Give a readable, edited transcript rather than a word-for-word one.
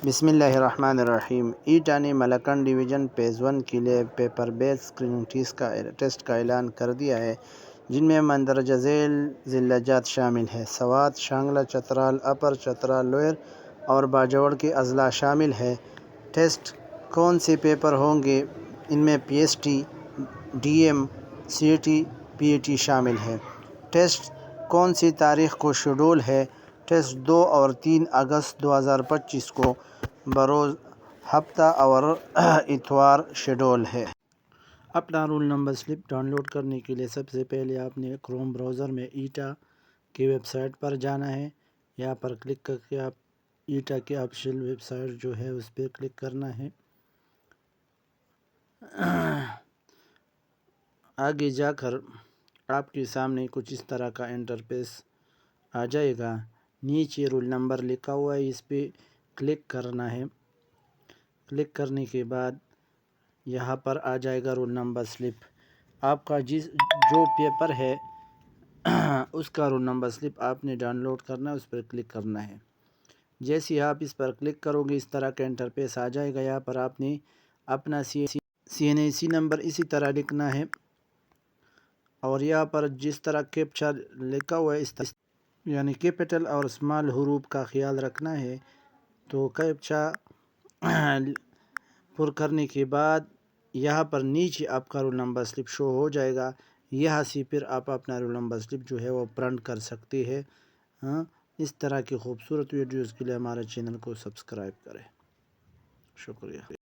بسم اللہ الرحمن الرحیم۔ ایٹا نے ملکن ڈویژن پیز 1 کے لیے پیپر بیس اسکریننگ ٹیسٹ کا اعلان کر دیا ہے، جن میں مندرجہ ذیل ضلع جات شامل ہیں: سوات، شانگلہ، چترال، اپر چترال، لوئر اور باجوڑ کے اضلاع شامل ہیں۔ ٹیسٹ کون سے پیپر ہوں گے؟ ان میں P S T, D M, C A T, P A T شامل ہیں۔ ٹیسٹ کون سی تاریخ کو شیڈول ہے؟ ٹیسٹ 2 اور 3 اگست 2025 کو بروز ہفتہ اور اتوار شیڈول ہے۔ اپنا roll number slip download کرنے کے لیے سب سے پہلے آپ نے کروم براؤزر میں ایٹا کی ویب سائٹ پر جانا ہے۔ یہاں پر کلک کر کے آپ ایٹا کی آفیشیل ویب سائٹ جو ہے اس پہ کلک کرنا ہے۔ آگے جا کر آپ کے سامنے کچھ اس طرح کا انٹرفیس آ جائے گا۔ نیچے رول نمبر لکھا ہوا ہے، اس پہ کلک کرنا ہے۔ کلک کرنے کے بعد یہاں پر آ جائے گا رول نمبر سلپ۔ آپ کا جو پیپر ہے اس کا رول نمبر سلپ آپ نے ڈاؤن لوڈ کرنا ہے، اس پر کلک کرنا ہے۔ جیسے آپ اس پر کلک کرو گے اس طرح کا انٹرفیس آ جائے گا۔ یہاں پر آپ نے اپنا سی این اے سی نمبر اسی طرح لکھنا ہے، اور یہاں پر جس طرح کیپچا لکھا ہوا ہے اس طرح یعنی کیپٹل اور اسمال حروف کا خیال رکھنا ہے۔ تو کیپچا پر کرنے کے بعد یہاں پر نیچے آپ کا رول نمبر سلپ شو ہو جائے گا۔ یہاں سے پھر آپ اپنا رول نمبر سلپ جو ہے وہ پرنٹ کر سکتے ہیں۔ اس طرح کی خوبصورت ویڈیوز کے لیے ہمارے چینل کو سبسکرائب کریں۔ شکریہ۔